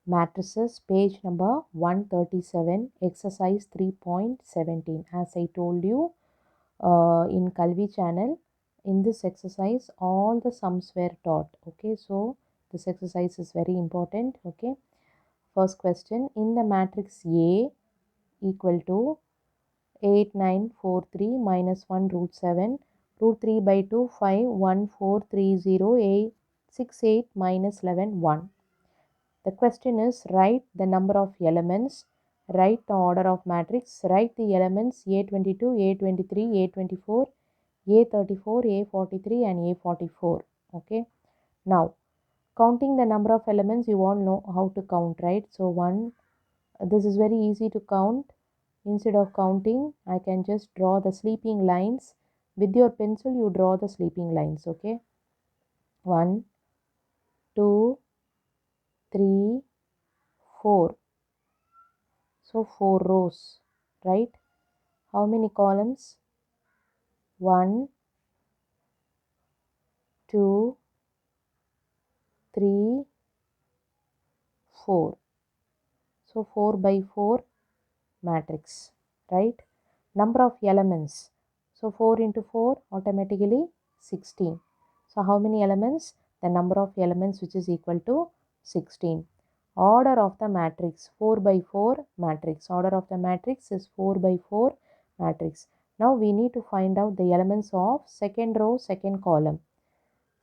Matrices, page number 137, exercise 3.17. As I told you in Kalvi channel, in this exercise, all the sums were taught. Okay, so this exercise is very important. Okay, first question, in the matrix A equal to 8, 9, 4, 3 minus 1 root 7, root 3 by 2, 5, 1, 4, 3, 0, 8, 6, 8 minus 11, 1. The question is, write the number of elements, write the order of matrix, write the elements A22, A23, A24, A34, A43 and A44. Okay. Now, counting the number of elements, you all know how to count, right? So, this is very easy to count. Instead of counting, I can just draw the sleeping lines. With your pencil, you draw the sleeping lines, okay? 1, 2, 3, 4. So 4 rows, right? How many columns? 1, 2, 3, 4. So 4 by 4 matrix, right? Number of elements. So 4 into 4 automatically 16. So how many elements? The number of elements which is equal to 16. Order of the matrix 4 by 4 matrix. Order of the matrix is 4 by 4 matrix. Now we need to find out the elements of second row, second column.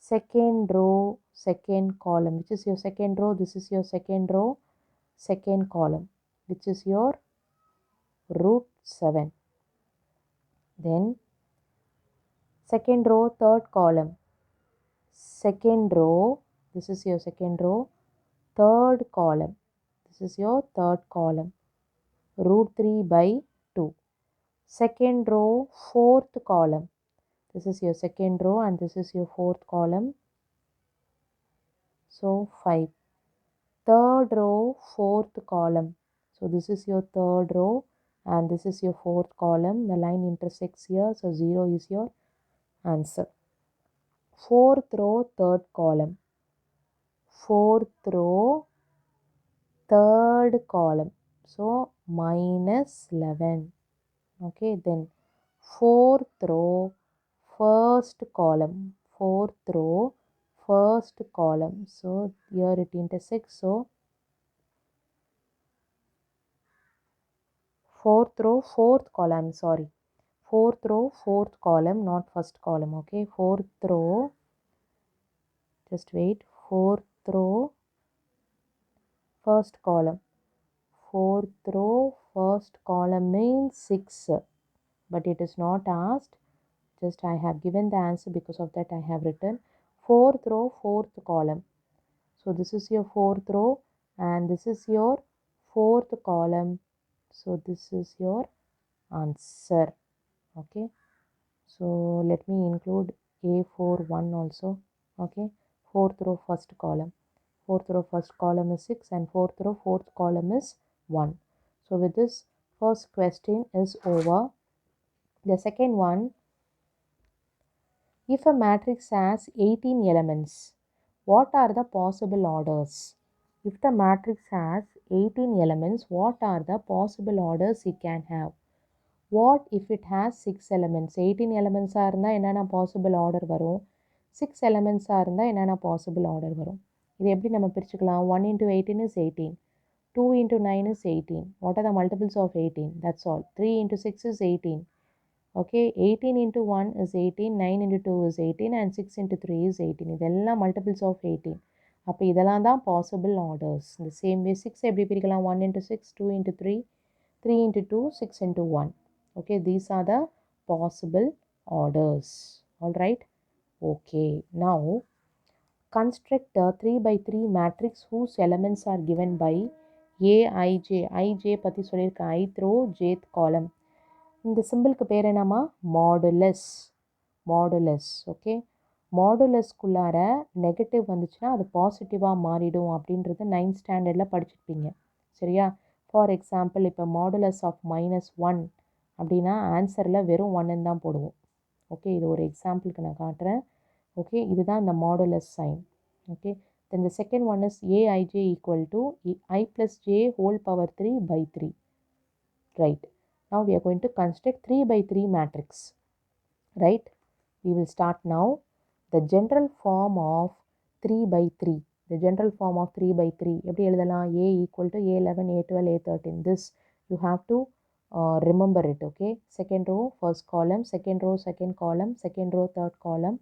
Second row, second column. Which is your second row? This is your second row, second column. Which is your root 7. Then second row, third column. Second row, this is your second row, third column. This is your third column. Root 3 by 2. Second row, fourth column. This is your second row and this is your fourth column. So 5. Third row, fourth column. So this is your third row and this is your fourth column. The line intersects here. So 0 is your answer. Fourth row, third column. Fourth row, third column. So minus 11. Okay, then fourth row, first column. Fourth row, first column. So here it intersects. So fourth row, fourth column. Sorry. Fourth row, fourth column, not first column. Okay, fourth row. Just wait. Fourth row, first column. Fourth row, first column means 6. But it is not asked. Just I have given the answer, because of that I have written fourth row, fourth column. So this is your fourth row and this is your fourth column. So this is your answer. Okay. So let me include A41 also. Okay. Fourth row, first column. Fourth row, first column is 6 and fourth row, fourth column is 1. So with this, first question is over. The second one, if a matrix has 18 elements, what are the possible orders? If the matrix has 18 elements, what are the possible orders it can have? What if it has 6 elements? 18 elements are இருந்தால் என்னென்ன possible order வரும்? 6 elements are இருந்தால் என்னென்ன possible order வரும்? இது எப்படி நம்ம பிரிச்சுக்கலாம்? 1 into 18 is 18. 2 into 9 is 18. What are the multiples of 18? That's all. 3 into 6 is 18. Okay, 18 into 1 is 18, 9 into 2 is 18 and 6 into 3 is 18. இதெல்லாம் multiples of 18. அப்போ இதெல்லாம் தான் possible orders. The same way 6 எப்படி பிரிக்கலாம்? 1 into 6, 2 into 3, 3 into 2, 6 into 1. Okay, these are the possible orders. Alright. Okay, now construct a 3 by 3 matrix whose elements are given by Aij. Ij பற்றி சொல்லியிருக்கேன். ith row, jth column. இந்த சிம்பிளுக்கு பேர் என்னம்மா? Modulus. Modulus. Okay, மாடுலஸ்குள்ளார negative வந்துச்சுன்னா அது பாசிட்டிவாக மாறிடும் அப்படின்றது 9th ஸ்டாண்டர்டில் படிச்சிருப்பீங்க. சரியா? ஃபார் எக்ஸாம்பிள், இப்போ மாடுலஸ் ஆஃப் -1 அப்படின்னா ஆன்சரில் வெறும் 1 தான் போடுவோம். ஓகே, இது ஒரு எக்ஸாம்பிளுக்கு நான் காட்டுறேன். ஓகே, இதுதான் இந்த modulus sign. Okay, Then the second one is aij equal to I plus j whole power 3 by 3. Right. Now we are going to construct 3 by 3 matrix. Right. We will start now. The general form of 3 by 3. The general form of 3 by 3. எப்படி எழுதலாம்? A equal to A11, A12, A13. This you have to remember it. Okay. Second row, first column. Second row, second column. Second row, third column.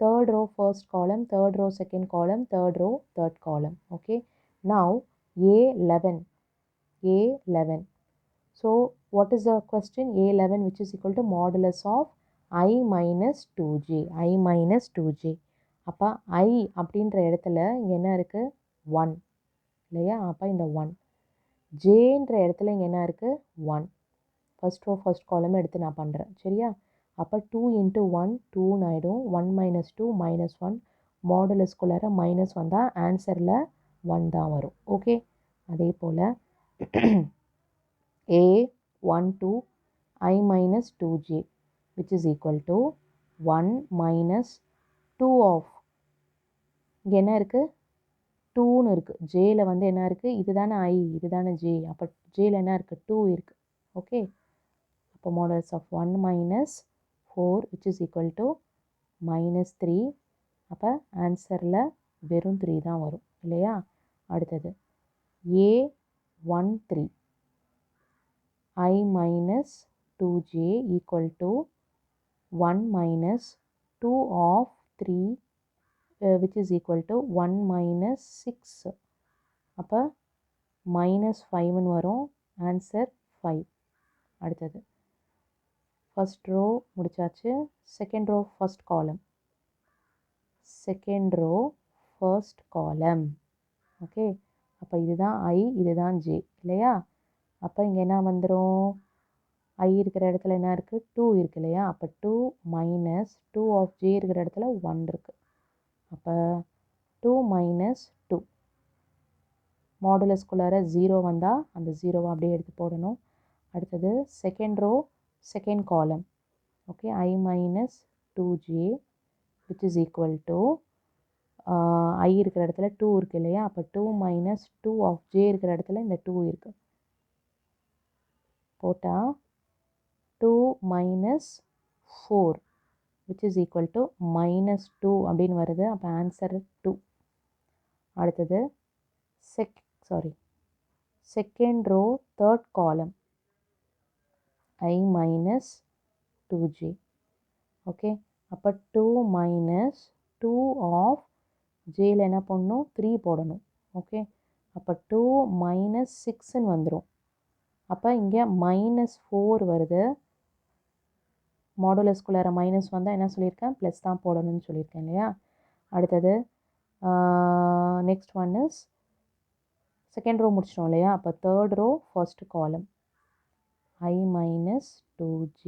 Third row, first column. Third row, second column. Third row, third column. Okay. Now A11. A11. So what is the question? A11 which is equal to modulus of I minus 2j. I minus 2j. அப்போ I அப்படின்ற இடத்துல இங்கே என்ன இருக்குது? 1 இல்லையா? அப்போ இந்த 1. ஜேன்ற இடத்துல இங்கே என்ன இருக்குது? 1. ஃபர்ஸ்ட் ரோ ஃபர்ஸ்ட் காலம் எடுத்து நான் பண்ணுறேன். சரியா? அப்போ 2 into 1 2 ஆகிடும். 1 minus 2 minus 1. மாடுலஸ்குள்ளார மைனஸ் வந்தால் ஆன்சரில் 1 தான் வரும். ஓகே. அதே போல் A12 I minus 2j which is equal to 1 minus 2 of இங்கே என்ன இருக்குது? 2ன்னு இருக்குது. ஜேயில் வந்து என்ன இருக்குது? இது தானே I, இது தானே ஜே. அப்போ ஜேயில் என்ன இருக்குது? 2 இருக்குது. ஓகே. அப்போ models of 1 minus 4 which is equal to minus 3. அப்போ ஆன்சரில் வெறும் 3 தான் வரும் இல்லையா? அடுத்தது A13 I minus 2j equal to 1 minus 2 of 3 which is equal to 1 minus 6. அப்போ minus 5 வரும். ஆன்சர் 5. அடுத்தது ஃபர்ஸ்ட் ரோ முடிச்சாச்சு. Second row first column. Second row first column. Okay. அப்போ இதுதான் I, இதுதான் J இல்லையா? அப்போ இங்கே என்ன வந்துடும்? I இருக்கிற இடத்துல என்ன இருக்குது? 2 இருக்கு இல்லையா? அப்போ 2 minus 2 of J இருக்கிற இடத்துல 1 இருக்குது. அப்போ 2 minus 2. மாடுலஸ்குள்ளார 0 வந்தால் அந்த 0வை அப்படியே எடுத்து போடணும். அடுத்தது second row second column. Okay. I minus 2j which is equal to I இருக்கிற இடத்துல 2 இருக்குது இல்லையா? அப்போ 2 minus 2 of J இருக்கிற இடத்துல இந்த 2 இருக்குது. போட்டால் 2 minus 4 which is equal to minus 2 அப்படின்னு வருது. அப்போ ஆன்சர் 2. அடுத்தது second row third column. I minus 2j. Okay. அப்போ 2 minus 2 of ஜேயில் என்ன பண்ணணும்? 3 போடணும். ஓகே. அப்போ 2 minus 6ன்னு வந்துடும். அப்போ இங்கே minus 4 வருது. மாடுலஸ்குள்ளார மைனஸ் வந்தால் என்ன சொல்லியிருக்கேன்? ப்ளஸ் தான் போடணும்னு சொல்லியிருக்கேன் இல்லையா? அடுத்தது next one is second row முடிச்சிட்டோம் இல்லையா? அப்போ third row first column. I minus 2j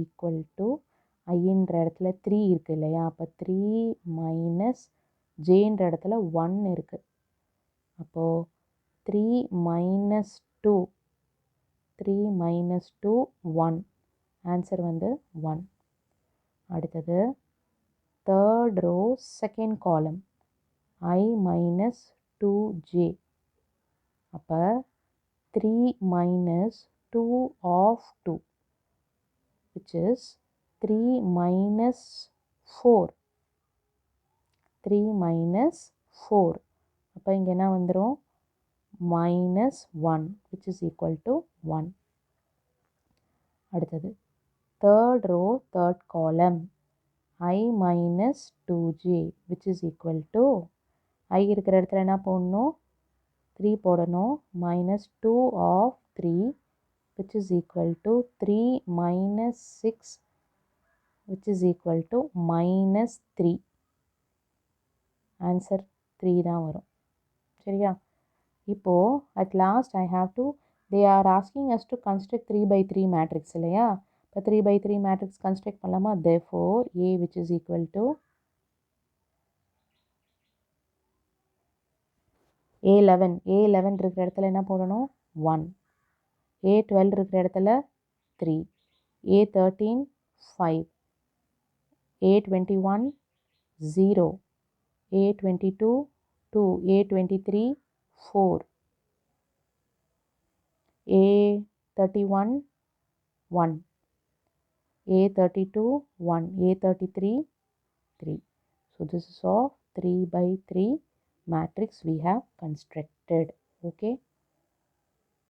equal to ஐன்ற இடத்துல 3 இருக்குது இல்லையா? அப்போ 3 minus ஜேன்ற இடத்துல 1 இருக்குது. அப்போது 3 minus 2 3 minus 2 1. ஆன்சர் வந்து 1. அடுத்தது third row second column. I minus 2j. அப்போ 3 minus 2 of 2 which is 3 minus 4. 3 minus 4. அப்போ இங்கே என்ன வந்துடும்? minus 1 which is equal to 1. அடுத்தது third row third column. I minus 2j which is equal to I இருக்கிற இடத்துல என்ன போடணும்? 3 போடணும். minus 2 of 3 which is equal to 3 minus 6 which is equal to minus 3. Answer 3 தான் வரும். சரியா? இப்போது at last I have to they are asking us to construct 3 by 3 matrix இல்லையா? இப்போ 3 by 3 matrix construct பண்ணலாமா? therefore A which is equal to A11 இருக்கிற இடத்துல என்ன போடணும்? 1. A12 இருக்கிற இடத்துல 3. A13 5. A21 0. A22 2, A23, 4, A31, 1, A32, 1, A33, 3. So this is of 3 by 3 matrix we have constructed. Okay.